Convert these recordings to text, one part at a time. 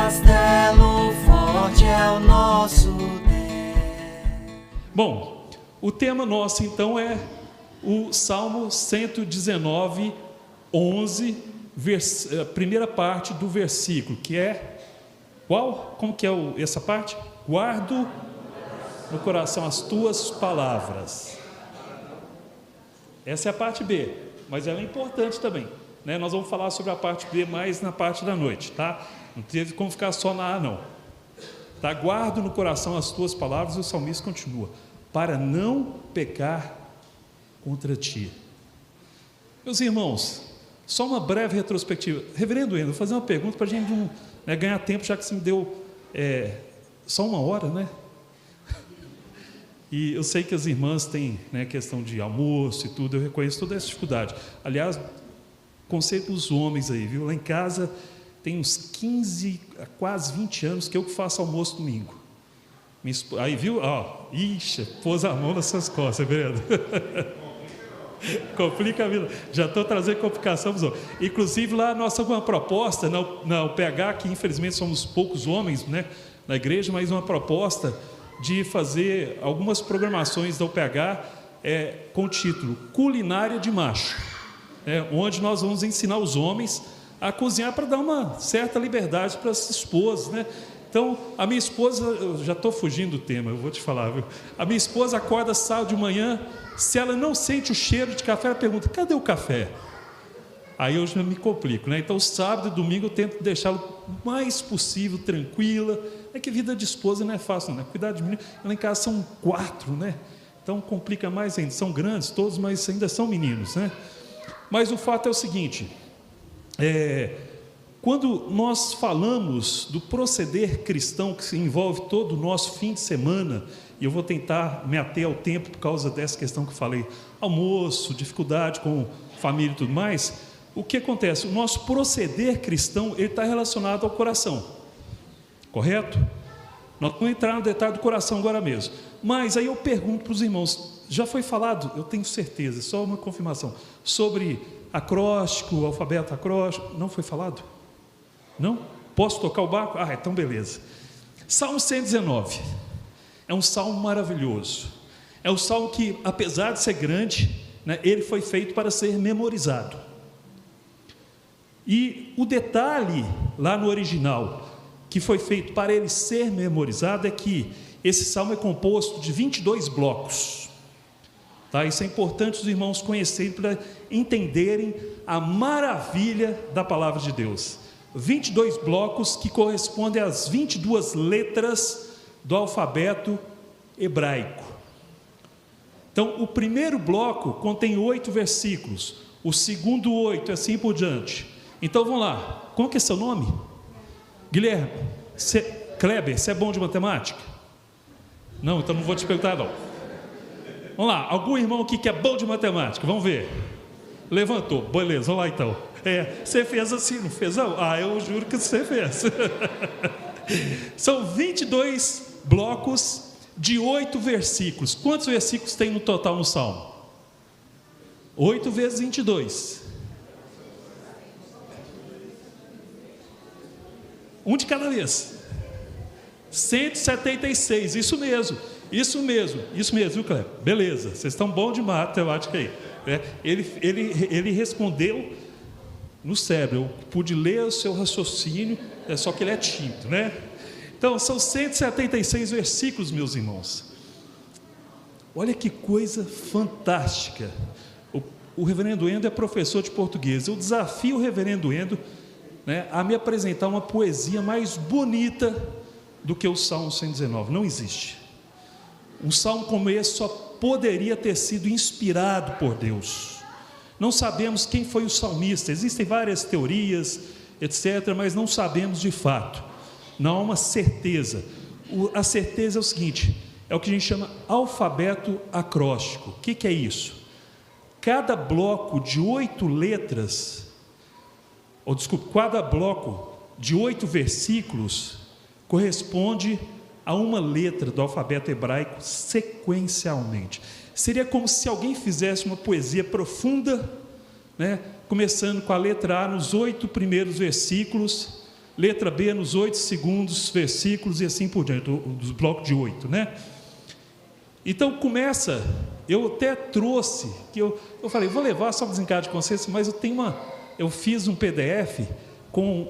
castelo forte é o nosso Deus. Bom, o tema nosso então é o Salmo 119, 11, primeira parte do versículo, que é qual? Como que é essa parte? Guardo no coração as tuas palavras. Essa é a parte B, mas ela é importante também, né? Nós vamos falar sobre a parte B mais na parte da noite, tá? Não teve como ficar só na A, não. Tá? Guardo no coração as tuas palavras, e o salmista continua: para não pecar contra ti. Meus irmãos, só uma breve retrospectiva. Reverendo Endo, vou fazer uma pergunta para a gente não, né, ganhar tempo, já que você me deu só uma hora, né? E eu sei que as irmãs têm, né, questão de almoço e tudo, eu reconheço toda essa dificuldade. Aliás, conselho para os homens aí, viu? Lá em casa tem uns 15, quase 20 anos que eu que faço almoço domingo. Aí, viu? Ó, ixi, pôs a mão nas suas costas, Reverendo. Complica a vida. Já estou trazendo complicação para os homens. Inclusive, lá nossa uma proposta, na UPH, que infelizmente somos poucos homens, né, na igreja, mas uma proposta de fazer algumas programações da UPH com o título Culinária de Macho, onde nós vamos ensinar os homens a cozinhar para dar uma certa liberdade para as esposas, né? Então, a minha esposa, eu já estou fugindo do tema, eu vou te falar, viu? A minha esposa acorda sábado de manhã, se ela não sente o cheiro de café, ela pergunta: cadê o café? Aí eu já me complico, né? Então, sábado e domingo eu tento deixá-la o mais possível tranquila. É que vida de esposa não é fácil, né? Cuidar de menino, lá em casa são 4, né? Então complica mais ainda. São grandes todos, mas ainda são meninos, né? Mas o fato é o seguinte: quando nós falamos do proceder cristão, que envolve todo o nosso fim de semana, e eu vou tentar me ater ao tempo por causa dessa questão que eu falei, almoço, dificuldade com família e tudo mais, o que acontece? O nosso proceder cristão, ele está relacionado ao coração, correto? Nós vamos entrar no detalhe do coração agora mesmo, mas aí eu pergunto para os irmãos: já foi falado, eu tenho certeza, só uma confirmação, sobre acróstico, alfabeto acróstico? Não foi falado? Não? Posso tocar o barco? Ah, então beleza. Salmo 119 é um salmo maravilhoso, é um salmo que, apesar de ser grande, né, ele foi feito para ser memorizado. E o detalhe lá no original, que foi feito para ele ser memorizado, é que esse salmo é composto de 22 blocos, tá? Isso é importante os irmãos conhecerem, para entenderem a maravilha da palavra de Deus. 22 blocos que correspondem às 22 letras do alfabeto hebraico. Então, o primeiro bloco contém 8 versículos, o segundo 8, assim por diante. Então, vamos lá. Como que é seu nome? Guilherme. Kleber, você é bom de matemática? Não, então não vou te perguntar, não. Vamos lá, algum irmão aqui que é bom de matemática? Vamos ver. Levantou, beleza, vamos lá então. Você fez assim, não fez? Ah, eu juro que você fez. São 22 blocos de 8 versículos. Quantos versículos tem no total no Salmo? 8 vezes 22. Um de cada vez. 176, isso mesmo, viu, Cleber? Beleza, vocês estão bons de matemática aí. Ele respondeu no cérebro, eu pude ler o seu raciocínio, só que ele é tímido, né? Então, são 176 versículos, meus irmãos. Olha que coisa fantástica. O reverendo Endo é professor de português. Eu desafio o reverendo Endo, né, a me apresentar uma poesia mais bonita do que o Salmo 119. Não existe. Um salmo como esse só poderia ter sido inspirado por Deus. Não sabemos quem foi o salmista, existem várias teorias, etc., mas não sabemos de fato. Não há uma certeza. A certeza é o seguinte: é o que a gente chama alfabeto acróstico. O que é isso? Cada bloco de 8 letras, cada bloco de 8 versículos corresponde a uma letra do alfabeto hebraico sequencialmente. Seria como se alguém fizesse uma poesia profunda, né, começando com a letra A nos 8 primeiros versículos, Letra B, nos 8 segundos versículos e assim por diante, dos blocos de 8, né? Então começa, eu até trouxe, que eu falei, vou levar só para desencargo de consciência, mas eu fiz um PDF com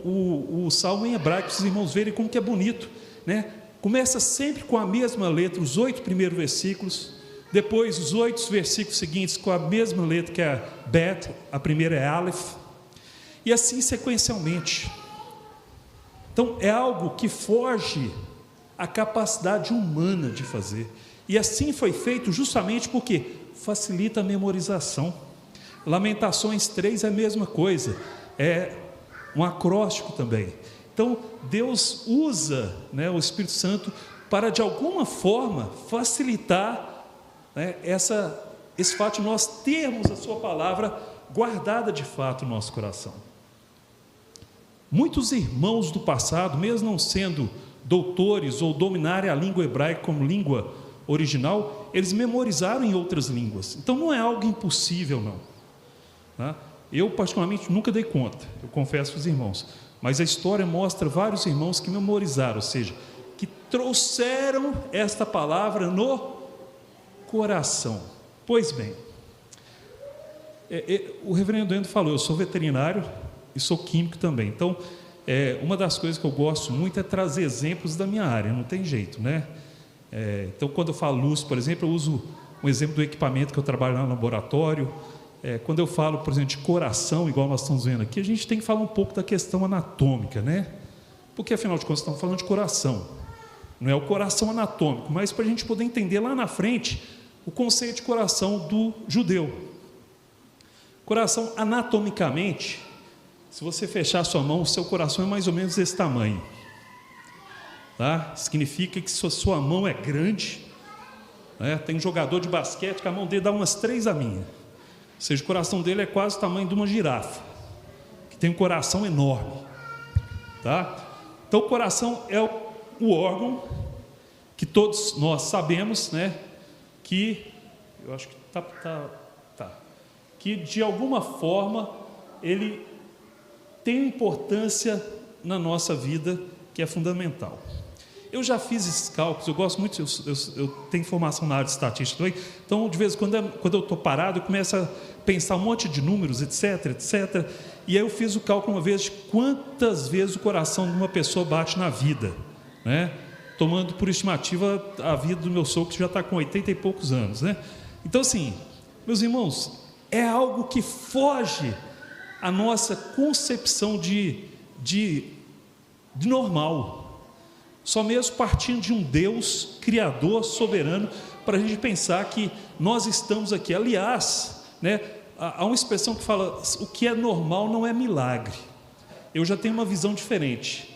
o salmo em hebraico, para os irmãos verem como que é bonito, né? Começa sempre com a mesma letra, os 8 primeiros versículos, depois os 8 versículos seguintes com a mesma letra, que é a Bet, a primeira é Aleph, e assim sequencialmente. Então é algo que foge à capacidade humana de fazer, e assim foi feito justamente porque facilita a memorização. Lamentações 3 é a mesma coisa, é um acróstico também. Então Deus usa, né, o Espírito Santo para de alguma forma facilitar, né, esse fato de nós termos a sua palavra guardada de fato no nosso coração. Muitos irmãos do passado, mesmo não sendo doutores ou dominarem a língua hebraica como língua original, eles memorizaram em outras línguas. Então não é algo impossível, não, tá? Eu particularmente nunca dei conta, eu confesso para os irmãos, mas a história mostra vários irmãos que memorizaram, ou seja, que trouxeram esta palavra no coração. Pois bem, o reverendo Endo falou, eu sou veterinário e sou químico também, então uma das coisas que eu gosto muito é trazer exemplos da minha área, não tem jeito, né? Então quando eu falo luz, por exemplo, eu uso um exemplo do equipamento que eu trabalho lá no laboratório. Quando eu falo, por exemplo, de coração, igual nós estamos vendo aqui, a gente tem que falar um pouco da questão anatômica, né? Porque afinal de contas estamos falando de coração, não é o coração anatômico, mas para a gente poder entender lá na frente o conceito de coração do judeu. Coração, anatomicamente, se você fechar a sua mão, o seu coração é mais ou menos desse tamanho, tá? Significa que sua mão é grande, né? Tem um jogador de basquete que a mão dele dá umas 3 a minha, ou seja, o coração dele é quase o tamanho de uma girafa, que tem um coração enorme, tá? Então o coração é o órgão que todos nós sabemos, né? Que eu acho que que de alguma forma ele tem importância na nossa vida, que é fundamental. Eu já fiz esses cálculos, eu gosto muito, eu tenho formação na área de estatística também, então de vez em quando eu estou parado, eu começo a pensar um monte de números, etc, e aí eu fiz o cálculo uma vez de quantas vezes o coração de uma pessoa bate na vida, né? Tomando por estimativa a vida do meu sogro, que já está com 80 e poucos anos, né? Então assim, meus irmãos, é algo que foge à nossa concepção de normal, só mesmo partindo de um Deus criador, soberano, para a gente pensar que nós estamos aqui. Aliás, né, há uma expressão que fala, o que é normal não é milagre. Eu já tenho uma visão diferente.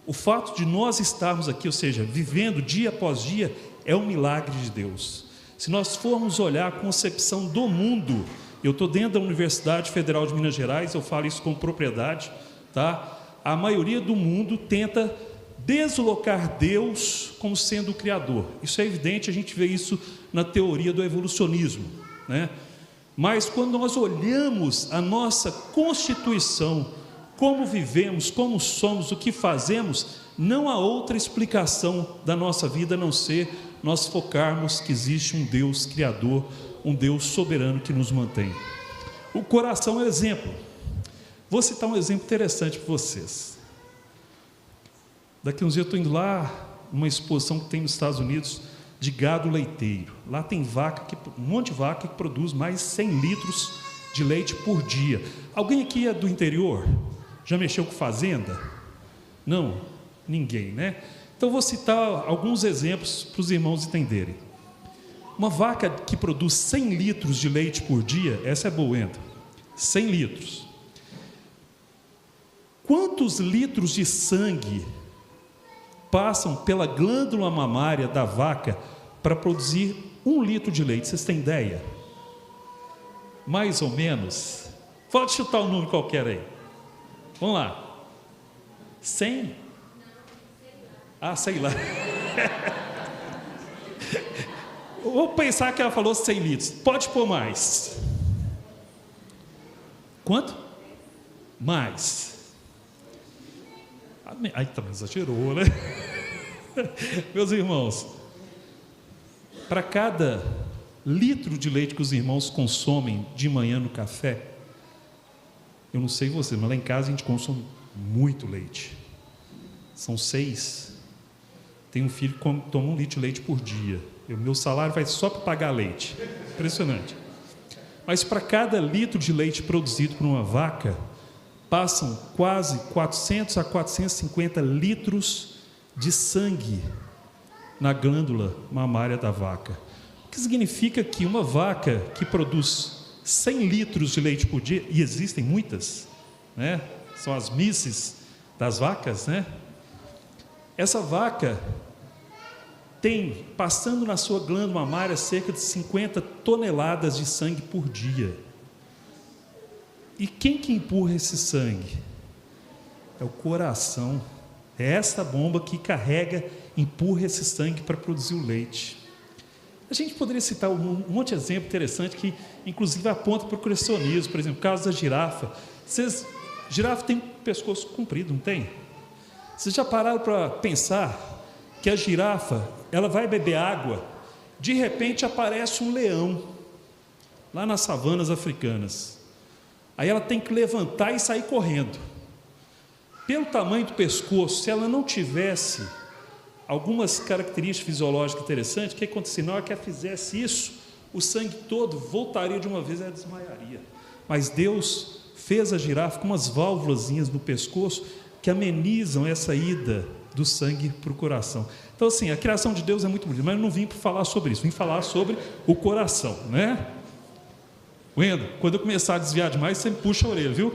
O fato de nós estarmos aqui, ou seja, vivendo dia após dia, é um milagre de Deus. Se nós formos olhar a concepção do mundo, eu estou dentro da Universidade Federal de Minas Gerais, eu falo isso com propriedade, tá? A maioria do mundo tenta deslocar Deus como sendo o Criador. Isso é evidente, a gente vê isso na teoria do evolucionismo, né? Mas quando nós olhamos a nossa constituição, como vivemos, como somos, o que fazemos, não há outra explicação da nossa vida a não ser nós focarmos que existe um Deus Criador, um Deus soberano que nos mantém. O coração é um exemplo. Vou citar um exemplo interessante para vocês. Daqui uns dias eu estou indo lá, uma exposição que tem nos Estados Unidos de gado leiteiro. Lá tem um monte de vaca que produz mais de 100 litros de leite por dia. Alguém aqui é do interior? Já mexeu com fazenda? Não? Ninguém, né? Então vou citar alguns exemplos para os irmãos entenderem. Uma vaca que produz 100 litros de leite por dia, essa é boa, entra. 100 litros. Quantos litros de sangue passam pela glândula mamária da vaca para produzir 1 litro de leite? Vocês têm ideia? Mais ou menos. Pode chutar um número qualquer aí. Vamos lá. 100? Ah, sei lá. Vou pensar que ela falou 100 litros. Pode pôr mais. Quanto? Mais. Aí também exagerou, né? Meus irmãos, para cada litro de leite que os irmãos consomem de manhã no café, eu não sei você, mas lá em casa a gente consome muito leite. São 6. Tem um filho que toma 1 litro de leite por dia. Meu salário vai só para pagar leite. Impressionante. Mas para cada litro de leite produzido por uma vaca, passam quase 400 a 450 litros de sangue na glândula mamária da vaca. O que significa que uma vaca que produz 100 litros de leite por dia, e existem muitas, né? São as misses das vacas, né? Essa vaca tem, passando na sua glândula mamária, cerca de 50 toneladas de sangue por dia. E quem que empurra esse sangue? É o coração. É essa bomba que carrega, empurra esse sangue para produzir o leite. A gente poderia citar um monte de exemplo interessante que, inclusive, aponta para o criacionismo. Por exemplo, o caso da girafa. Girafa tem um pescoço comprido, não tem? Vocês já pararam para pensar que a girafa, ela vai beber água, de repente aparece um leão, lá nas savanas africanas. Aí ela tem que levantar e sair correndo. Pelo tamanho do pescoço, se ela não tivesse algumas características fisiológicas interessantes, o que aconteceria? Na hora que ela fizesse isso, o sangue todo voltaria de uma vez e ela desmaiaria. Mas Deus fez a girafa com umas válvulazinhas no pescoço que amenizam essa ida do sangue para o coração. Então, assim, a criação de Deus é muito bonita, mas eu não vim para falar sobre isso, vim falar sobre o coração, né? Wendel, quando eu começar a desviar demais, você me puxa a orelha, viu?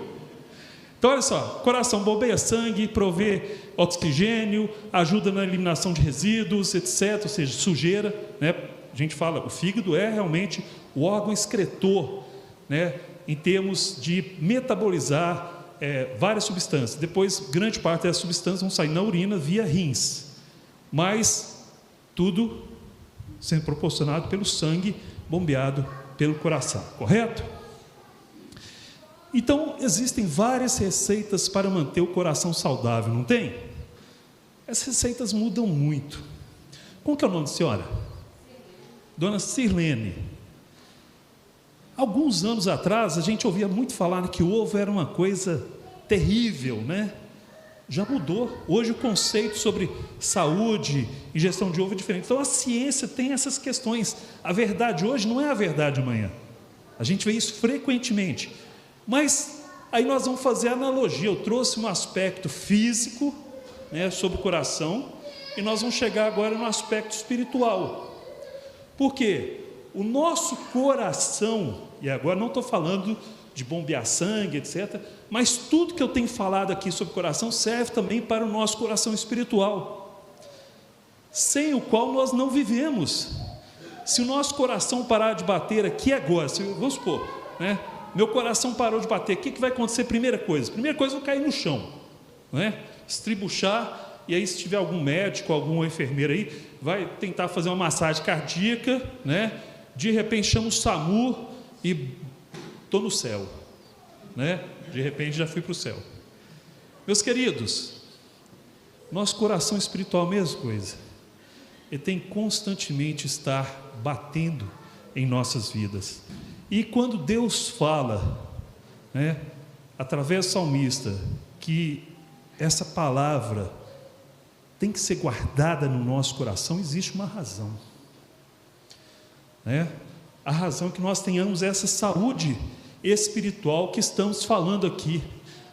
Então, olha só, coração bombeia sangue, provê oxigênio, ajuda na eliminação de resíduos, etc., ou seja, sujeira, né? A gente fala, o fígado é realmente o órgão excretor, né? Em termos de metabolizar várias substâncias. Depois, grande parte dessas substâncias vão sair na urina via rins, mas tudo sendo proporcionado pelo sangue bombeado pelo coração, correto? Então, existem várias receitas para manter o coração saudável, não tem? Essas receitas mudam muito. Como que é o nome da senhora? Dona Sirlene. Alguns anos atrás, a gente ouvia muito falar que o ovo era uma coisa terrível, né? Já mudou. Hoje o conceito sobre saúde, ingestão de ovo é diferente. Então a ciência tem essas questões. A verdade hoje não é a verdade amanhã. A gente vê isso frequentemente. Mas aí nós vamos fazer a analogia. Eu trouxe um aspecto físico, né, sobre o coração, e nós vamos chegar agora no aspecto espiritual. Por quê? O nosso coração, e agora não estou falando de bombear sangue, etc., mas tudo que eu tenho falado aqui sobre o coração serve também para o nosso coração espiritual, sem o qual nós não vivemos. Se o nosso coração parar de bater aqui agora, vamos supor, né, meu coração parou de bater, o que vai acontecer? Primeira coisa, eu vou cair no chão, né, estribuchar, e aí se tiver algum médico, alguma enfermeira aí, vai tentar fazer uma massagem cardíaca, né, de repente chama o SAMU e estou no céu, né? De repente já fui para o céu. Meus queridos, nosso coração espiritual é a mesma coisa. Ele tem constantemente estar batendo em nossas vidas. E quando Deus fala, né, através do salmista, que essa palavra tem que ser guardada no nosso coração, existe uma razão, né? A razão é que nós tenhamos essa saúde espiritual que estamos falando aqui.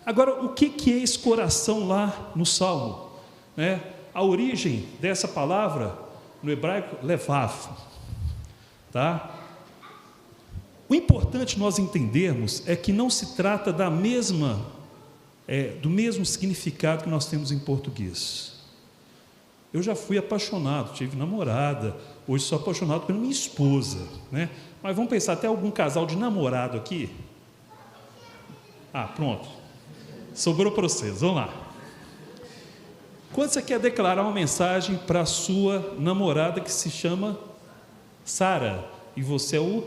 Agora, o que é esse coração lá no Salmo, né? A origem dessa palavra no hebraico, levav, tá? O importante nós entendermos é que não se trata do mesmo significado que nós temos em português. Eu já fui apaixonado, tive namorada, hoje sou apaixonado pela minha esposa, né? Mas vamos pensar, até algum casal de namorado aqui? Ah, pronto, sobrou para vocês, vamos lá. Quando você quer declarar uma mensagem para a sua namorada que se chama Sara, e você é o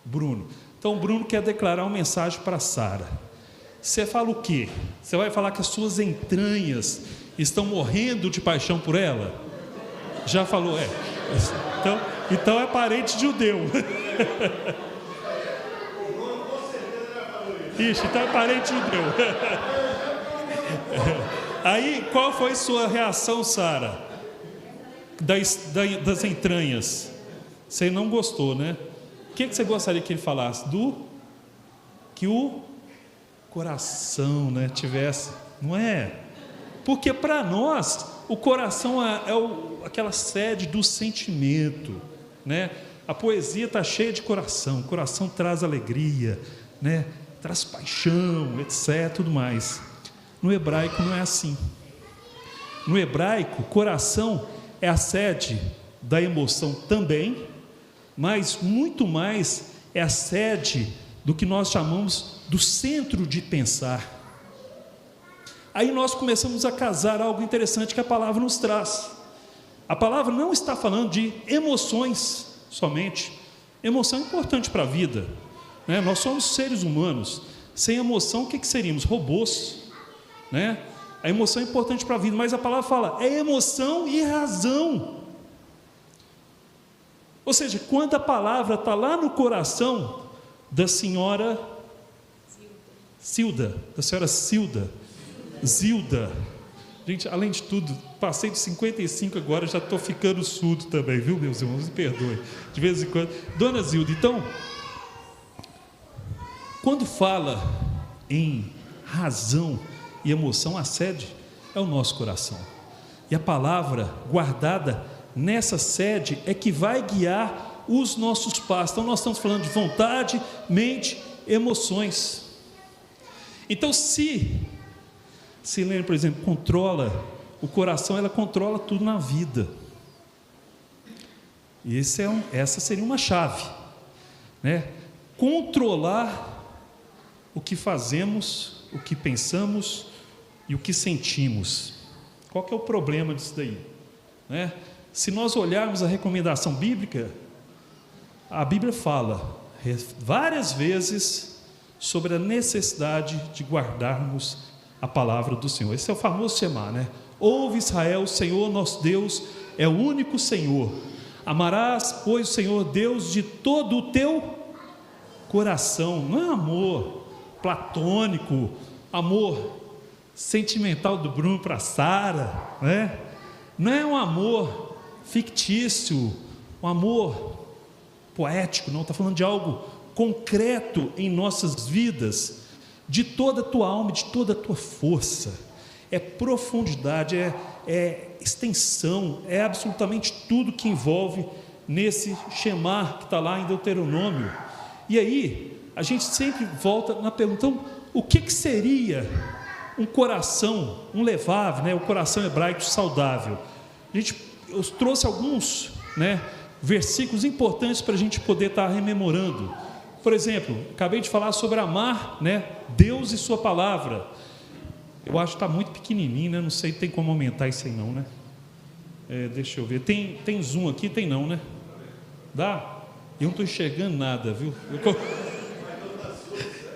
Bruno, então o Bruno quer declarar uma mensagem para Sara. você fala o quê? Você vai falar que as suas entranhas estão morrendo de paixão por ela? Já falou, Então é parente de judeu. Ixi, então é parente de judeu. Aí, qual foi sua reação, Sara? Das entranhas? Você não gostou, né? O que você gostaria que ele falasse? Que o coração, né, tivesse, não é? Porque para nós, o coração é aquela sede do sentimento, né? A poesia está cheia de coração, o coração traz alegria, né? Traz paixão, etc, tudo mais. No hebraico não é assim. No hebraico, coração é a sede da emoção também, mas muito mais é a sede do que nós chamamos do centro de pensar. Aí nós começamos a casar algo interessante que a palavra nos traz. A palavra não está falando de emoções somente. Emoção é importante para a vida, né? Nós somos seres humanos. Sem emoção, o que seríamos? Robôs, né? A emoção é importante para a vida, mas a palavra fala, é emoção e razão. Ou seja, quando a palavra está lá no coração da senhora Zilda. Gente, além de tudo, passei de 55 agora, já estou ficando surdo também, viu, meus irmãos? Me perdoem, de vez em quando. Dona Zilda, então, quando fala em razão e emoção, a sede é o nosso coração. E a palavra guardada nessa sede é que vai guiar os nossos passos. Então nós estamos falando de vontade, mente, emoções. Então se Silene, por exemplo, controla o coração, ela controla tudo na vida. E essa seria uma chave, né? Controlar o que fazemos, o que pensamos e o que sentimos. Qual que é o problema disso daí, né? Se nós olharmos a recomendação bíblica, a Bíblia fala várias vezes sobre a necessidade de guardarmos a palavra do Senhor. Esse é o famoso Shema, né? Ouve, Israel, o Senhor nosso Deus é o único Senhor. Amarás, pois, o Senhor Deus de todo o teu coração. Não é amor platônico, amor sentimental do Bruno para Sara, né? Não é um amor fictício, um amor poético, não, está falando de algo concreto em nossas vidas, de toda a tua alma, de toda a tua força. É profundidade, é extensão, é absolutamente tudo que envolve nesse Shema que está lá em Deuteronômio. E aí a gente sempre volta na pergunta, então, o que seria um coração, um levav, né, o coração hebraico saudável? Eu trouxe alguns, né, versículos importantes para a gente poder estar rememorando. Por exemplo, acabei de falar sobre amar, né, Deus e sua palavra. Eu acho que está muito pequenininho, né? Não sei, tem como aumentar isso aí não, né? Deixa eu ver, tem zoom aqui? Tem não, né? Dá? Eu não estou enxergando nada, viu?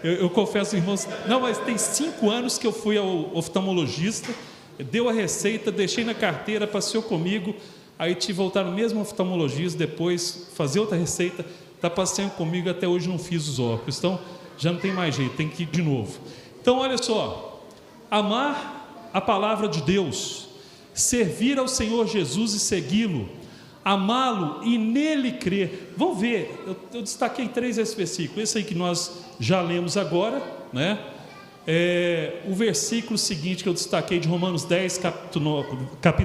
Eu confesso, irmãos, não, mas tem 5 anos que eu fui ao oftalmologista, deu a receita, deixei na carteira, passeou comigo, aí tive que voltar no mesmo oftalmologista, depois fazer outra receita, está passeando comigo, até hoje não fiz os óculos, então já não tem mais jeito, tem que ir de novo. Então olha só, amar a palavra de Deus, servir ao Senhor Jesus e segui-lo, amá-lo e nele crer. Vamos ver, eu destaquei 3 esse versículo, esse aí que nós já lemos agora, né? O versículo seguinte que eu destaquei de Romanos 10, capítulo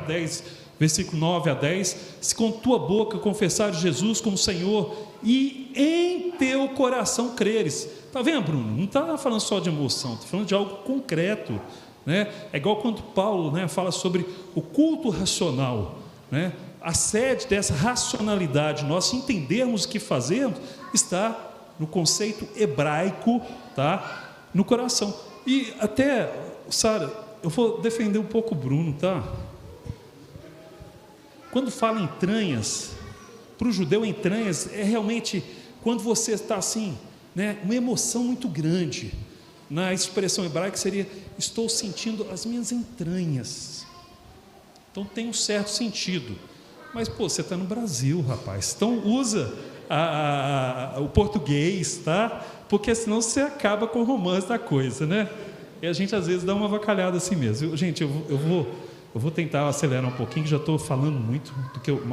10, versículo 9 a 10, se com tua boca confessares Jesus como Senhor e em teu coração creres. Está vendo, Bruno? Não está falando só de emoção, está falando de algo concreto, né? É igual quando Paulo, né, fala sobre o culto racional, né? A sede dessa racionalidade, nós entendermos o que fazemos, está no conceito hebraico, tá? No coração. E até, Sara, eu vou defender um pouco o Bruno, tá? Quando fala entranhas, para o judeu entranhas é realmente quando você está assim, né, uma emoção muito grande, na expressão hebraica seria: estou sentindo as minhas entranhas. Então tem um certo sentido. Mas, pô, você está no Brasil, rapaz. Então usa o português, tá? Porque senão você acaba com o romance da coisa, né? E a gente às vezes dá uma avacalhada assim mesmo. Gente, eu vou tentar acelerar um pouquinho, que já estou falando muito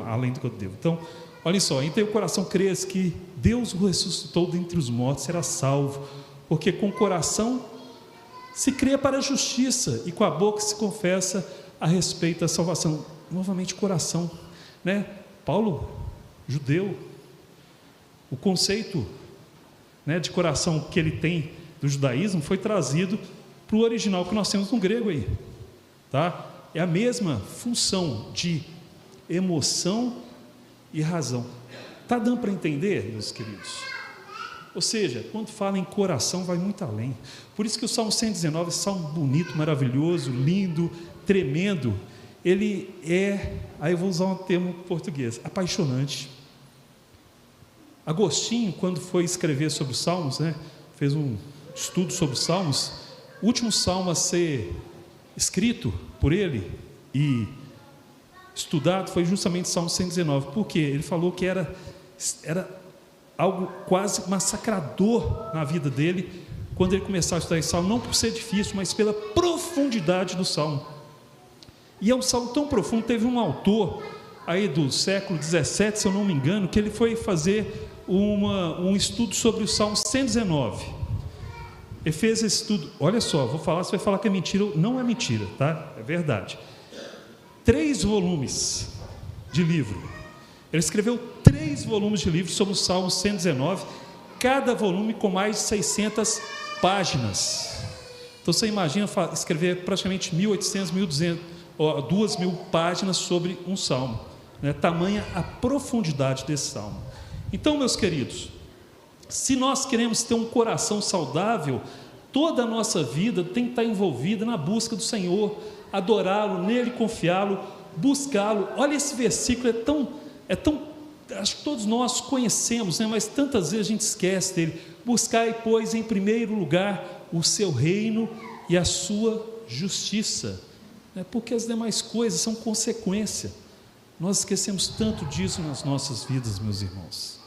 além do que eu devo. Então, olhem só: em teu coração crês que Deus o ressuscitou dentre os mortos, será salvo, porque com o coração se crê para a justiça e com a boca se confessa a respeito da salvação. Novamente, coração, né? Paulo, judeu, o conceito, né, de coração que ele tem do judaísmo foi trazido para o original que nós temos no grego aí, tá? É a mesma função de emoção e razão. Está dando para entender, meus queridos? Ou seja, quando fala em coração, vai muito além. Por isso que o Salmo 119, esse salmo bonito, maravilhoso, lindo, tremendo, ele é, aí eu vou usar um termo português, apaixonante. Agostinho, quando foi escrever sobre os salmos, né, fez um estudo sobre os salmos. O último salmo a ser escrito por ele e estudado foi justamente o Salmo 119. Por quê? Ele falou que era algo quase massacrador na vida dele quando ele começava a estudar esse salmo, não por ser difícil, mas pela profundidade do salmo. E é um salmo tão profundo. Teve um autor aí do século 17, se eu não me engano, que ele foi fazer um estudo sobre o Salmo 119. Ele fez esse estudo. Olha só, vou falar, você vai falar que é mentira. Não é mentira, tá? É verdade. 3 volumes de livro. Ele escreveu 3 volumes de livro sobre o Salmo 119, cada volume com mais de 600 páginas. Então você imagina escrever praticamente 1.800, 1.200, 2.000 páginas sobre um salmo, né? Tamanha a profundidade desse salmo. Então, meus queridos, se nós queremos ter um coração saudável, toda a nossa vida tem que estar envolvida na busca do Senhor, adorá-lo, nele confiá-lo, buscá-lo. Olha, esse versículo é tão, acho que todos nós conhecemos, né? Mas tantas vezes a gente esquece dele. Buscai, pois, em primeiro lugar o seu reino e a sua justiça, né? Porque as demais coisas são consequência. Nós esquecemos tanto disso nas nossas vidas, meus irmãos.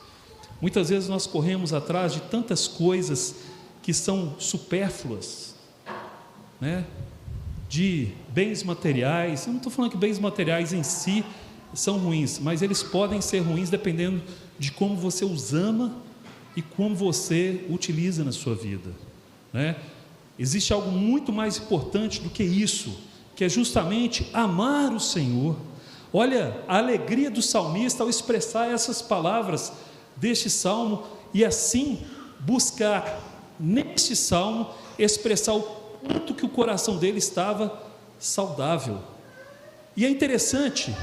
Muitas vezes nós corremos atrás de tantas coisas que são supérfluas, né? De bens materiais. Eu não estou falando que bens materiais em si são ruins, mas eles podem ser ruins dependendo de como você os ama e como você utiliza na sua vida, né? Existe algo muito mais importante do que isso, que é justamente amar o Senhor. Olha a alegria do salmista ao expressar essas palavras deste salmo e assim buscar neste salmo expressar o quanto que o coração dele estava saudável. E é interessante,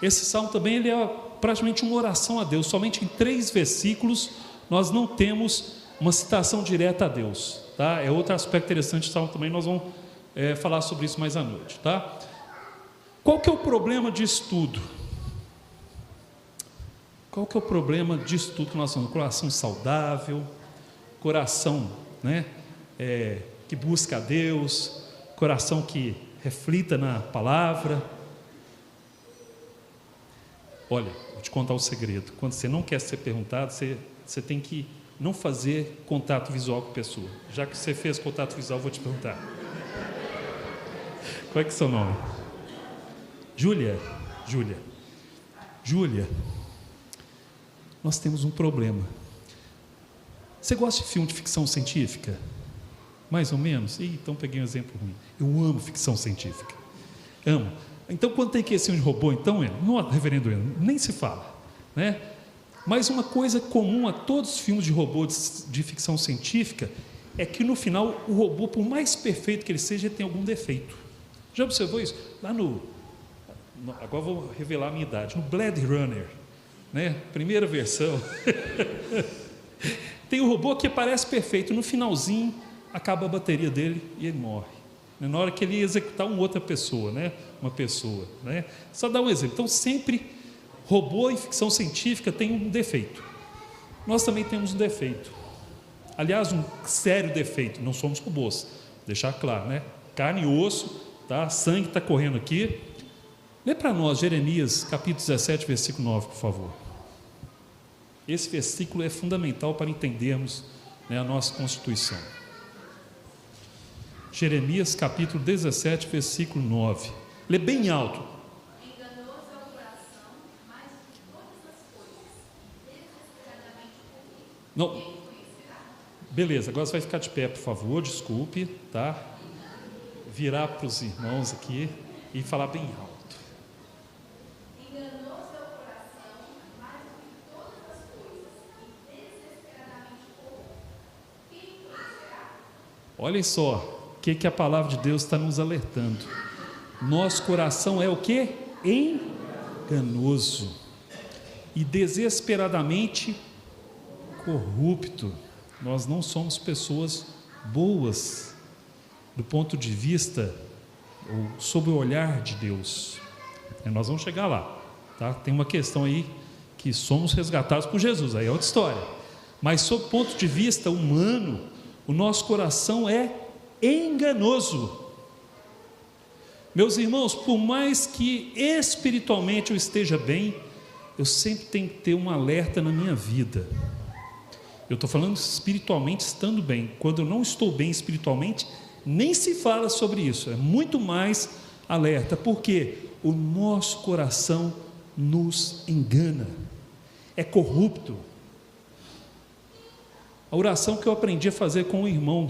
esse salmo também ele é praticamente uma oração a Deus. Somente em 3 versículos nós não temos uma citação direta a Deus, tá? É outro aspecto interessante do salmo também, nós vamos falar sobre isso mais à noite, tá? Qual que é o problema disso tudo? Qual que é o problema disso tudo que nós temos? Coração saudável, coração, né, que busca a Deus, coração que reflita na palavra. Olha, vou te contar um segredo. Quando você não quer ser perguntado, você tem que não fazer contato visual com a pessoa. Já que você fez contato visual, vou te perguntar. Qual é que é o seu nome? Júlia. Nós temos um problema. Você gosta de filme de ficção científica? Mais ou menos? Então peguei um exemplo ruim. Eu amo ficção científica. Amo. Então quando tem que ser um robô, então, não, reverendo, nem se fala, né? Mas uma coisa comum a todos os filmes de robô de ficção científica é que no final o robô, por mais perfeito que ele seja, ele tem algum defeito. Já observou isso? Lá agora vou revelar a minha idade, no Blade Runner, né? Primeira versão. Tem um robô que parece perfeito, no finalzinho acaba a bateria dele e ele morre, né? Na hora que ele ia executar uma pessoa, né? Só dar um exemplo. Então sempre robô em ficção científica tem um defeito. Nós também temos um defeito. Aliás, um sério defeito, não somos robôs, deixar claro, né? Carne e osso, tá? Sangue está correndo aqui. Lê para nós Jeremias capítulo 17, versículo 9, por favor. Esse versículo é fundamental para entendermos, né, a nossa Constituição. Jeremias capítulo 17, versículo 9. Lê bem alto. Enganoso é o coração, mais do que todas as coisas, desesperadamente corrido. Não. Quem conhecerá? Beleza, agora você vai ficar de pé, por favor, desculpe, tá? Virar para os irmãos aqui e falar bem alto. Enganoso é o coração, mais do que todas as coisas, e desesperadamente corrido. Quem conhecerá? Olhem só, o que a palavra de Deus está nos alertando. Nosso coração é o quê? Enganoso e desesperadamente corrupto. Nós não somos pessoas boas do ponto de vista ou sob o olhar de Deus. Nós vamos chegar lá, tá? Tem uma questão aí que somos resgatados por Jesus, aí é outra história. Mas sob o ponto de vista humano, o nosso coração é enganoso. Meus irmãos, por mais que espiritualmente eu esteja bem, eu sempre tenho que ter um alerta na minha vida. Eu estou falando espiritualmente estando bem. Quando eu não estou bem espiritualmente, nem se fala sobre isso. É muito mais alerta, porque o nosso coração nos engana, é corrupto. A oração que eu aprendi a fazer com o irmão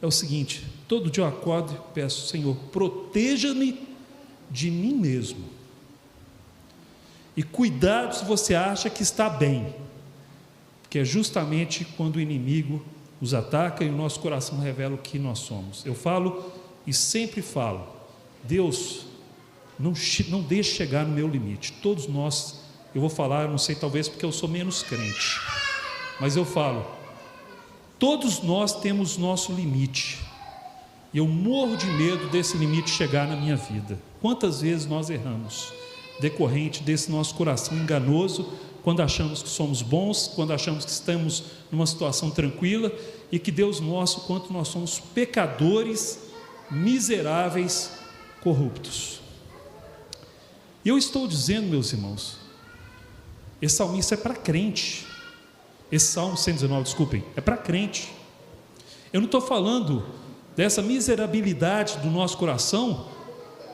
é o seguinte: todo dia eu acordo e peço: Senhor, proteja-me de mim mesmo. E cuidado se você acha que está bem, porque é justamente quando o inimigo nos ataca e o nosso coração revela o que nós somos. Eu falo e sempre falo: Deus, não deixe chegar no meu limite. Todos nós, eu vou falar, não sei, talvez porque eu sou menos crente, mas eu falo, todos nós temos nosso limite. E eu morro de medo desse limite chegar na minha vida. Quantas vezes nós erramos decorrente desse nosso coração enganoso, quando achamos que somos bons, quando achamos que estamos numa situação tranquila, e que Deus mostra o quanto nós somos pecadores, miseráveis, corruptos. E eu estou dizendo, meus irmãos, esse salmista é para crente. Esse Salmo 119, desculpem, é para crente. Eu não estou falando dessa miserabilidade do nosso coração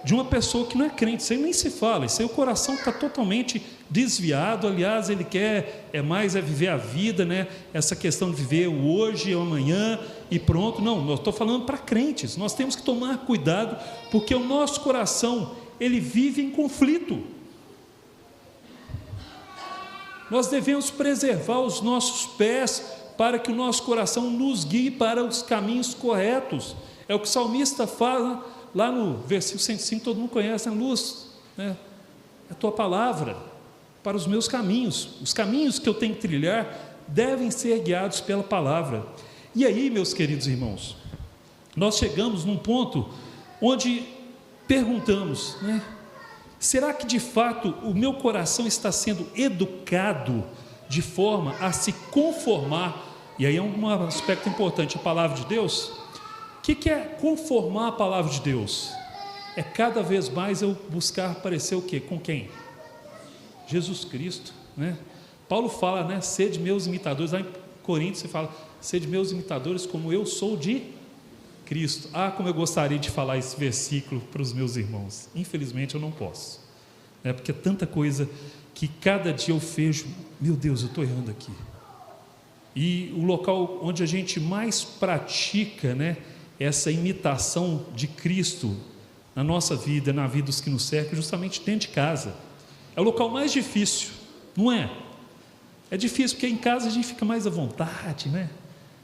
de uma pessoa que não é crente. Isso aí nem se fala, isso aí o coração está totalmente desviado. Aliás, ele quer viver a vida, né? Essa questão de viver o hoje, o amanhã e pronto. Não, eu estou falando para crentes. Nós temos que tomar cuidado, porque o nosso coração, ele vive em conflito. Nós devemos preservar os nossos pés para que o nosso coração nos guie para os caminhos corretos. É o que o salmista fala lá no versículo 105, todo mundo conhece, a luz, né? É a tua palavra para os meus caminhos. Os caminhos que eu tenho que trilhar devem ser guiados pela palavra. E aí, meus queridos irmãos, nós chegamos num ponto onde perguntamos, né? Será que de fato o meu coração está sendo educado de forma a se conformar? E aí é um aspecto importante, a palavra de Deus. O que é conformar a palavra de Deus? É cada vez mais eu buscar parecer o quê? Com quem? Jesus Cristo, né? Paulo fala, né? Sede meus imitadores. Lá em Coríntios você fala: sede meus imitadores como eu sou de Cristo. Ah, como eu gostaria de falar esse versículo para os meus irmãos. Infelizmente eu não posso, né? Porque é tanta coisa que cada dia eu vejo, meu Deus, eu estou errando aqui. E o local onde a gente mais pratica, né, essa imitação de Cristo na nossa vida, na vida dos que nos cercam, justamente dentro de casa. É o local mais difícil, não é? É difícil porque em casa a gente fica mais à vontade, né?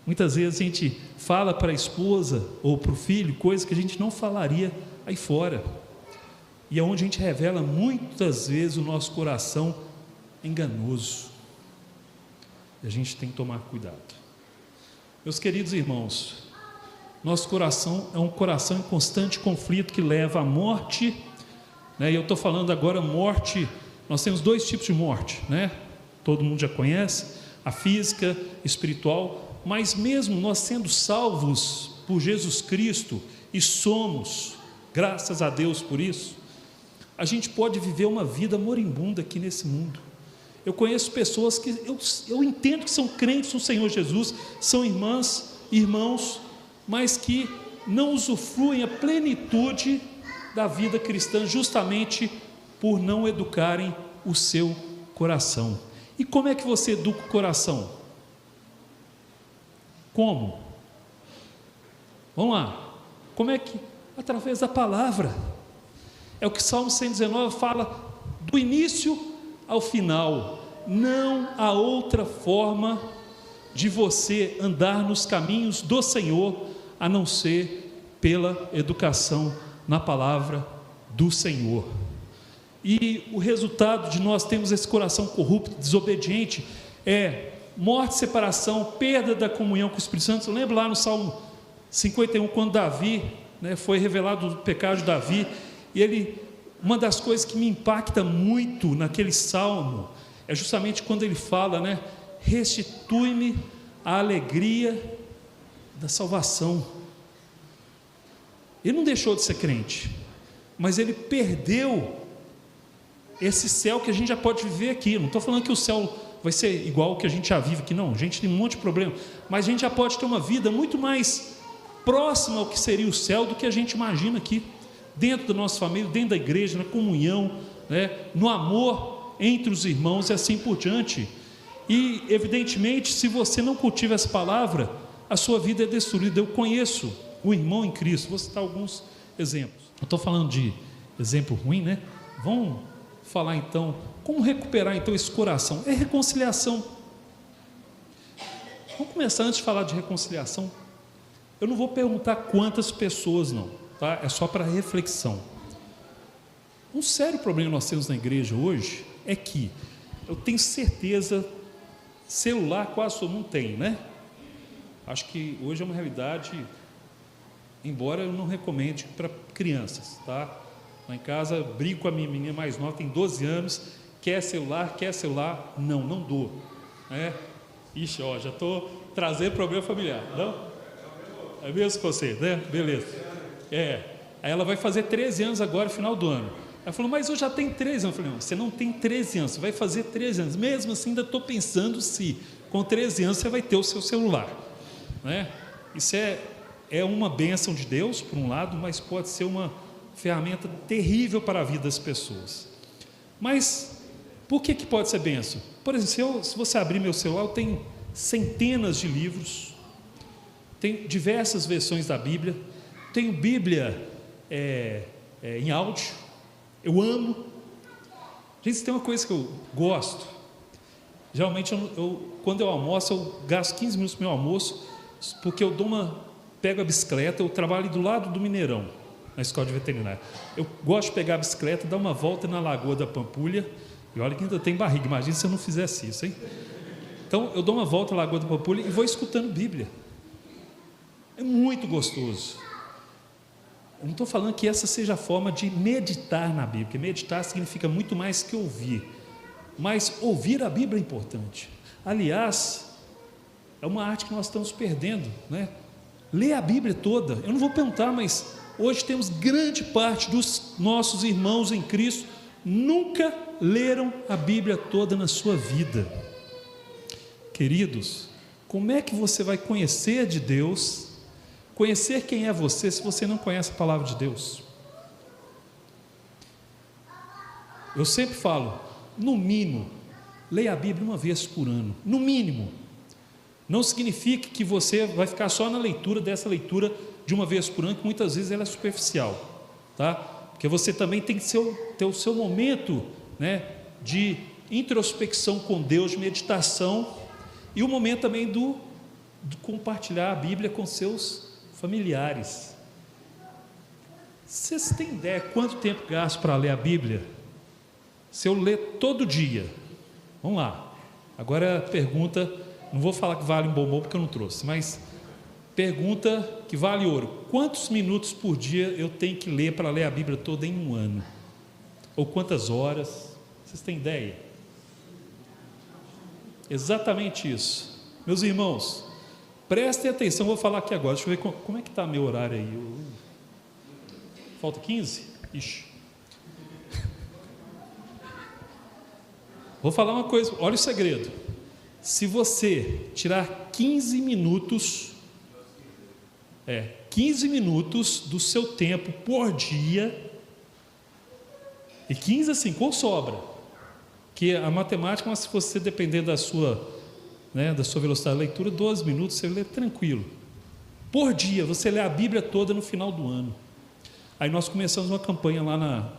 Muitas vezes a gente fala para a esposa ou para o filho coisas que a gente não falaria aí fora. E é onde a gente revela muitas vezes o nosso coração enganoso. E a gente tem que tomar cuidado. Meus queridos irmãos, nosso coração é um coração em constante conflito que leva à morte, né? E eu estou falando agora morte, nós temos dois tipos de morte, né? Todo mundo já conhece, a física, espiritual. Mas mesmo nós sendo salvos por Jesus Cristo, e somos, graças a Deus por isso, a gente pode viver uma vida moribunda aqui nesse mundo. Eu conheço pessoas que eu entendo que são crentes no Senhor Jesus, são irmãs, irmãos, mas que não usufruem a plenitude da vida cristã justamente por não educarem o seu coração. E como é que você educa o coração? Como? Vamos lá. Como é que? Através da palavra. É o que Salmo 119 fala do início ao final. Não há outra forma de você andar nos caminhos do Senhor a não ser pela educação na palavra do Senhor. E o resultado de nós termos esse coração corrupto, desobediente, é morte, separação, perda da comunhão com o Espírito Santo. Lembra lá no Salmo 51, quando Davi, foi revelado o pecado de Davi, e uma das coisas que me impacta muito naquele salmo, é justamente quando ele fala, restitui-me a alegria da salvação. Ele não deixou de ser crente, mas ele perdeu esse céu que a gente já pode viver aqui. Não estou falando que o céu vai ser igual ao que a gente já vive aqui, não. A gente tem um monte de problema, mas a gente já pode ter uma vida muito mais próxima ao que seria o céu do que a gente imagina aqui, dentro da nossa família, dentro da igreja, na comunhão, no amor entre os irmãos e assim por diante. E evidentemente, se você não cultiva essa palavra, a sua vida é destruída. Eu conheço o irmão em Cristo, vou citar alguns exemplos. Eu estou falando de exemplo ruim, Vamos falar então, como recuperar então esse coração? É reconciliação. Vamos começar antes de falar de reconciliação. Eu não vou perguntar quantas pessoas não, tá? É só para reflexão. Um sério problema que nós temos na igreja hoje é que, eu tenho certeza, celular quase todo mundo tem, Acho que hoje é uma realidade, embora eu não recomende para crianças, tá? Lá em casa, brigo com a minha menina mais nova, tem 12 anos, quer celular, não dou, Ixi, já estou trazendo problema familiar, não? É mesmo com você, Beleza. Aí ela vai fazer 13 anos agora, final do ano. Ela falou, mas eu já tenho 13 anos. Eu falei, não, você não tem 13 anos, você vai fazer 13 anos. Mesmo assim, ainda estou pensando se com 13 anos você vai ter o seu celular, Isso é uma bênção de Deus, por um lado, mas pode ser uma ferramenta terrível para a vida das pessoas. Mas por que pode ser bênção? Por exemplo, se você abrir meu celular, eu tenho centenas de livros, tenho diversas versões da Bíblia, tenho Bíblia em áudio, eu amo. Gente, tem uma coisa que eu gosto, geralmente quando eu almoço, eu gasto 15 minutos no meu almoço, porque eu pego a bicicleta, eu trabalho do lado do Mineirão, na escola de veterinária. Eu gosto de pegar a bicicleta, dar uma volta na Lagoa da Pampulha, e olha que ainda tem barriga, imagina se eu não fizesse isso, hein? Então, eu dou uma volta na Lagoa da Pampulha e vou escutando Bíblia. É muito gostoso. Eu não estou falando que essa seja a forma de meditar na Bíblia, porque meditar significa muito mais que ouvir, mas ouvir a Bíblia é importante. Aliás, é uma arte que nós estamos perdendo, Ler a Bíblia toda. Eu não vou perguntar, mas hoje temos grande parte dos nossos irmãos em Cristo nunca leram a Bíblia toda na sua vida. Queridos, como é que você vai conhecer de Deus, conhecer quem é você, se você não conhece a palavra de Deus? Eu sempre falo, no mínimo, leia a Bíblia uma vez por ano, no mínimo. Não significa que você vai ficar só na leitura dessa leitura de uma vez por ano, que muitas vezes ela é superficial, tá? Porque você também tem que ter o seu momento, de introspecção com Deus, de meditação, e o momento também de compartilhar a Bíblia com seus familiares. Vocês têm ideia quanto tempo gasto para ler a Bíblia? Se eu ler todo dia, vamos lá, agora a pergunta, não vou falar que vale um bombom porque eu não trouxe, mas pergunta que vale ouro: quantos minutos por dia eu tenho que ler para ler a Bíblia toda em um ano? Ou quantas horas? Vocês têm ideia? Exatamente isso. Meus irmãos, Prestem atenção, vou falar aqui agora. Deixa eu ver como é que está meu horário aí. Falta 15? Ixi. Vou falar uma coisa, olha o segredo. Se você tirar 15 minutos, 15 minutos do seu tempo por dia, e 15 assim, com sobra, que a matemática, mas se você depender da sua velocidade de leitura, 12 minutos você lê tranquilo. Por dia, você lê a Bíblia toda no final do ano. Aí nós começamos uma campanha lá na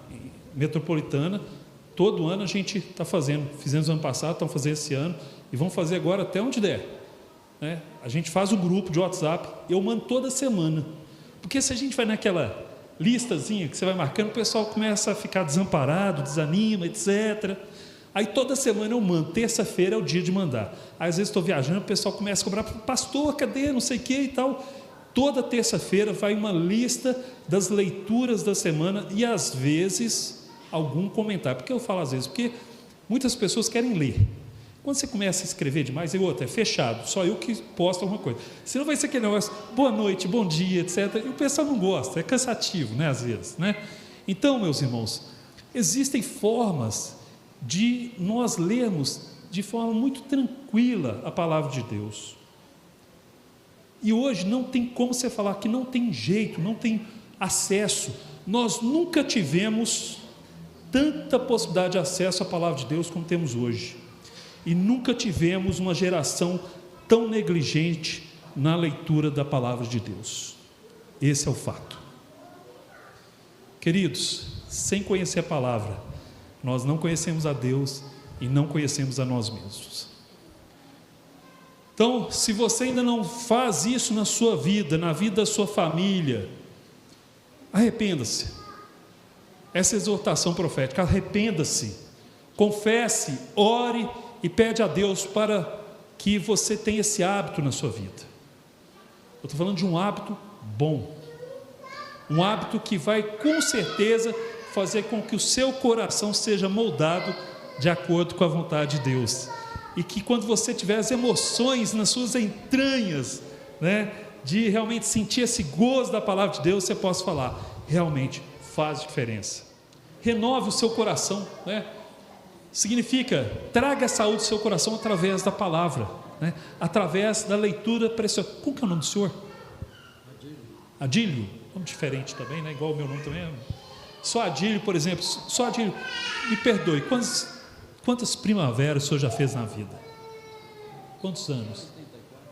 Metropolitana. Todo ano a gente está fazendo, fizemos ano passado, estamos fazendo esse ano, e vamos fazer agora até onde der. Né? A gente faz o grupo de WhatsApp, eu mando toda semana. Porque se a gente vai naquela listazinha que você vai marcando, o pessoal começa a ficar desamparado, desanima, etc. Aí toda semana eu mando, terça-feira é o dia de mandar. Aí, às vezes estou viajando, o pessoal começa a cobrar, pastor, cadê, não sei o que e tal. Toda terça-feira vai uma lista das leituras da semana e às vezes algum comentário. Por que eu falo às vezes? Porque muitas pessoas querem ler. Quando você começa a escrever demais, é fechado, só eu que posto alguma coisa. Senão vai ser aquele negócio, boa noite, bom dia, etc. E o pessoal não gosta, é cansativo, né, às vezes. Né? Então, meus irmãos, existem formas de nós lermos de forma muito tranquila a palavra de Deus. E hoje não tem como você falar que não tem jeito, não tem acesso. Nós nunca tivemos tanta possibilidade de acesso à palavra de Deus como temos hoje. E nunca tivemos uma geração tão negligente na leitura da palavra de Deus. Esse é o fato. Queridos, sem conhecer a palavra, nós não conhecemos a Deus e não conhecemos a nós mesmos. Então, se você ainda não faz isso na sua vida, na vida da sua família, arrependa-se. Essa exortação profética, arrependa-se, confesse, ore e pede a Deus para que você tenha esse hábito na sua vida. Eu estou falando de um hábito bom, um hábito que vai com certeza fazer com que o seu coração seja moldado de acordo com a vontade de Deus, e que quando você tiver as emoções nas suas entranhas, né, de realmente sentir esse gozo da palavra de Deus, você possa falar, realmente faz diferença. Renove o seu coração, né? Significa, traga a saúde do seu coração através da palavra, né? Através da leitura preciosa. Como que é o nome do senhor? Adílio. Nome diferente também, né? Igual o meu nome também é. Só Adílio, por exemplo. Só Adílio, me perdoe, quantas primaveras o senhor já fez na vida? Quantos anos?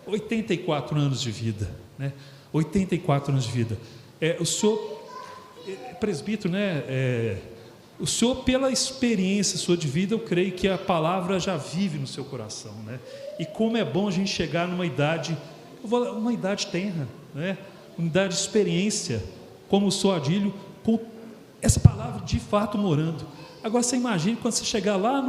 84 anos de vida, né? 84 anos de vida. O senhor, presbítero, né? O senhor, pela experiência sua de vida, eu creio que a palavra já vive no seu coração, né? E como é bom a gente chegar numa idade, uma idade tenra, né? Uma idade de experiência, como o senhor Adílio, com essa palavra de fato morando. Agora você imagine quando você chegar lá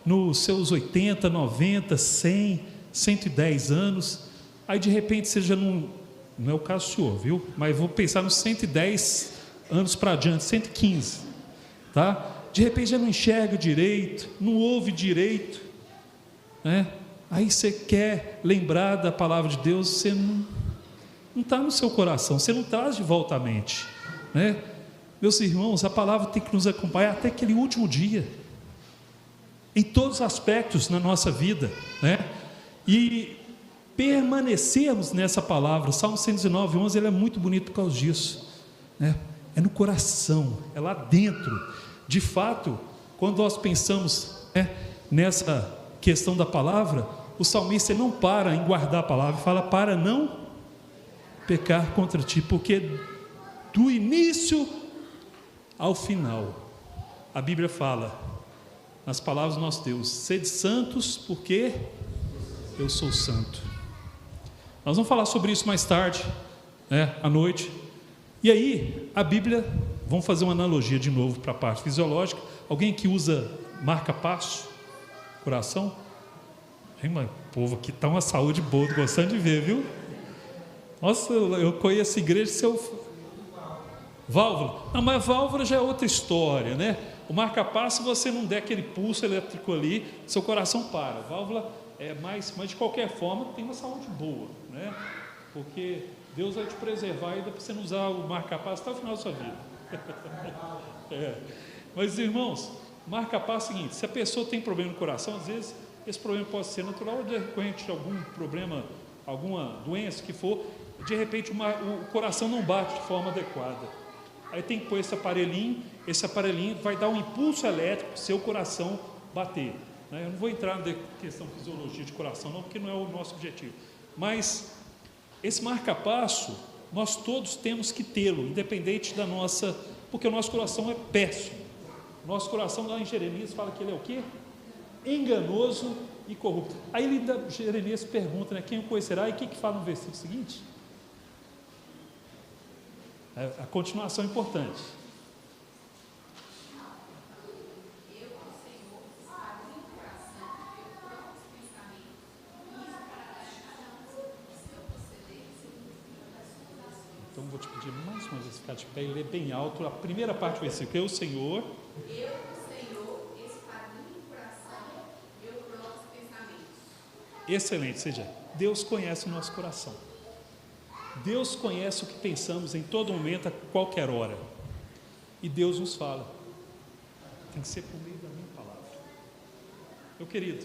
nos seus 80, 90, 100, 110 anos, aí de repente você já não é o caso do senhor, viu? Mas vou pensar nos 110 anos para adiante, 115. Tá? De repente já não enxerga direito, não ouve direito, né? Aí você quer lembrar da palavra de Deus, você não está no seu coração, você não traz de volta à mente, né? Meus irmãos, a palavra tem que nos acompanhar até aquele último dia, em todos os aspectos na nossa vida, né? E permanecermos nessa palavra. Salmo 119, 11, ele é muito bonito por causa disso, né? É no coração, é lá dentro. De fato, quando nós pensamos, né, nessa questão da palavra, o salmista não para em guardar a palavra, fala para não pecar contra ti, porque do início ao final, a Bíblia fala, nas palavras do nosso Deus, sede santos, porque eu sou santo. Nós vamos falar sobre isso mais tarde, né, à noite. E aí, a Bíblia, vamos fazer uma analogia de novo para a parte fisiológica. Alguém que usa marca-passo, coração? O povo aqui está uma saúde boa, estou gostando de ver, viu? Nossa, eu conheço a igreja, válvula. Não, mas válvula já é outra história, né? O marca-passo, se você não der aquele pulso elétrico ali, seu coração para. Válvula mas de qualquer forma tem uma saúde boa, né? Porque Deus vai te preservar ainda para você não usar o marca-passo até o final da sua vida. Mas, irmãos, marca-passo é o seguinte: se a pessoa tem problema no coração, às vezes esse problema pode ser natural ou decorrente de algum problema, alguma doença que for, de repente o coração não bate de forma adequada. Aí tem que pôr esse aparelhinho vai dar um impulso elétrico para o seu coração bater. Eu não vou entrar na questão de fisiologia de coração, não, porque não é o nosso objetivo. Mas esse marca-passo, nós todos temos que tê-lo, independente da nossa, porque o nosso coração é péssimo. Nosso coração, lá em Jeremias, fala que ele é o quê? Enganoso e corrupto. Aí Jeremias pergunta, né, quem o conhecerá? E o que fala no versículo seguinte? A continuação é importante. Então vou te pedir mais uma vez ficar de pé e ler bem alto a primeira parte do versículo. Eu, Senhor, esquadrinho o coração, eu provo os pensamentos. Excelente, ou seja, Deus conhece o nosso coração. Deus conhece o que pensamos em todo momento, a qualquer hora. E Deus nos fala. Tem que ser por meio da minha palavra. Meu querido,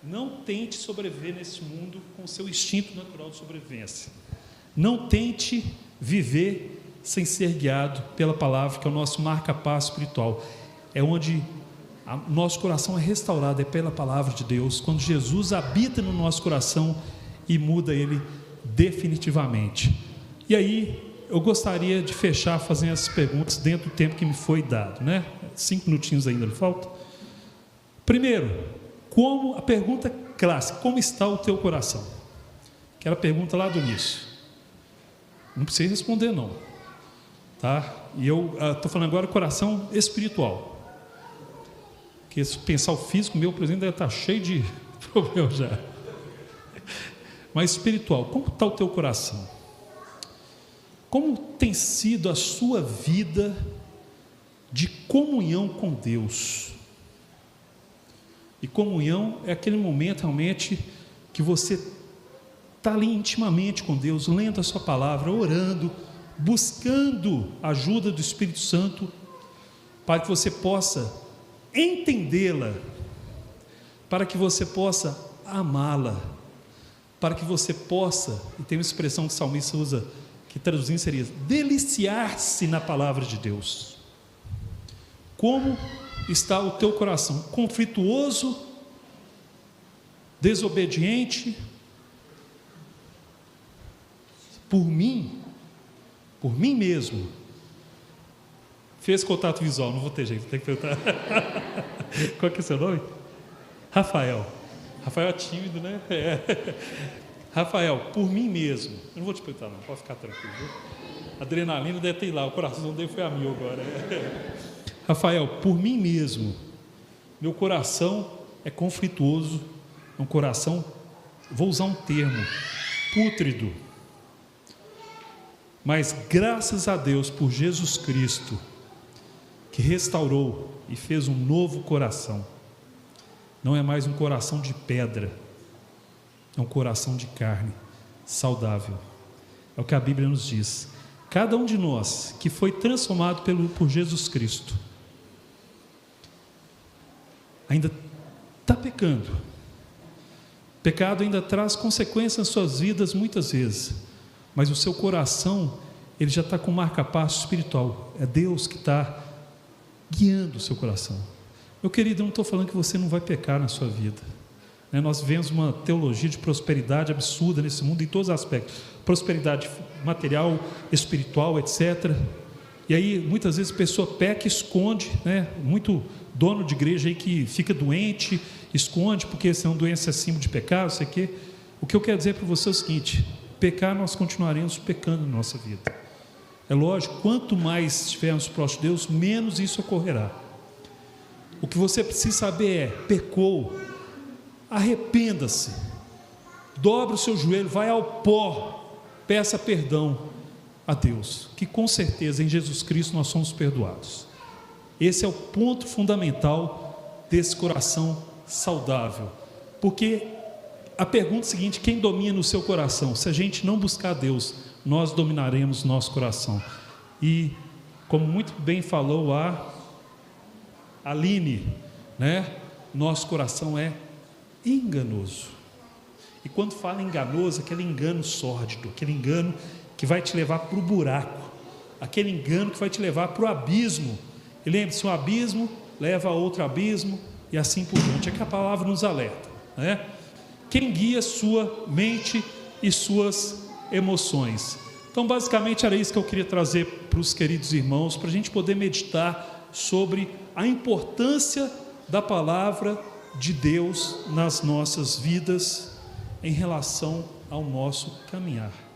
não tente sobreviver nesse mundo com o seu instinto natural de sobrevivência. Não tente viver sem ser guiado pela palavra, que é o nosso marca-passo espiritual. É onde o nosso coração é restaurado, é pela palavra de Deus. Quando Jesus habita no nosso coração e muda ele definitivamente. E aí eu gostaria de fechar fazendo essas perguntas dentro do tempo que me foi dado, né? 5 minutinhos ainda me falta. Primeiro, a pergunta clássica: como está o teu coração? Aquela pergunta lá do início. Não precisa responder não, tá? E eu estou falando agora coração espiritual, porque se pensar o físico, meu, por exemplo, deve estar cheio de problemas já. Mas espiritual, como está o teu coração? Como tem sido a sua vida de comunhão com Deus? E comunhão é aquele momento realmente que você está ali intimamente com Deus, lendo a sua palavra, orando, buscando a ajuda do Espírito Santo, para que você possa entendê-la, para que você possa amá-la, para que você possa, e tem uma expressão que o salmista usa, que traduzindo seria deliciar-se na palavra de Deus. Como está o teu coração? Conflituoso, desobediente? Por mim mesmo. Fez contato visual, não vou ter jeito, tem que perguntar. Qual que é o seu nome? Rafael é tímido, né? Rafael, por mim mesmo. Eu não vou te perguntar não, pode ficar tranquilo, viu? A adrenalina deve ter lá, o coração dele foi a mil agora. Rafael, por mim mesmo, meu coração é conflituoso, é um coração, vou usar um termo, pútrido. Mas graças a Deus por Jesus Cristo, que restaurou e fez um novo coração. Não é mais um coração de pedra, é um coração de carne, saudável. É o que a Bíblia nos diz. Cada um de nós que foi transformado por Jesus Cristo, ainda está pecando. O pecado ainda traz consequências nas suas vidas muitas vezes, mas o seu coração, ele já está com marca-passo espiritual. É Deus que está guiando o seu coração. Meu querido, eu não estou falando que você não vai pecar na sua vida. Nós vivemos uma teologia de prosperidade absurda nesse mundo, em todos os aspectos. Prosperidade material, espiritual, etc. E aí, muitas vezes, a pessoa peca e esconde, né? Muito dono de igreja aí que fica doente, esconde, porque são doenças acima de pecado, sei quê. O que eu quero dizer para você é o seguinte: pecar, nós continuaremos pecando na nossa vida. É lógico, quanto mais estivermos próximos de Deus, menos isso ocorrerá. O que você precisa saber é: pecou, arrependa-se, dobre o seu joelho, vai ao pó, peça perdão a Deus, que com certeza em Jesus Cristo nós somos perdoados. Esse é o ponto fundamental desse coração saudável, Porque a pergunta seguinte: quem domina o seu coração? Se a gente não buscar Deus, nós dominaremos nosso coração. E como muito bem falou a Aline, né? Nosso coração é enganoso. E quando fala enganoso, aquele engano sórdido, aquele engano que vai te levar para o buraco, aquele engano que vai te levar para o abismo. E lembre-se, um abismo leva a outro abismo, e assim por diante. É que a palavra nos alerta, né? Quem guia sua mente e suas emoções? Então, basicamente, era isso que eu queria trazer para os queridos irmãos, para a gente poder meditar sobre a importância da palavra de Deus nas nossas vidas em relação ao nosso caminhar.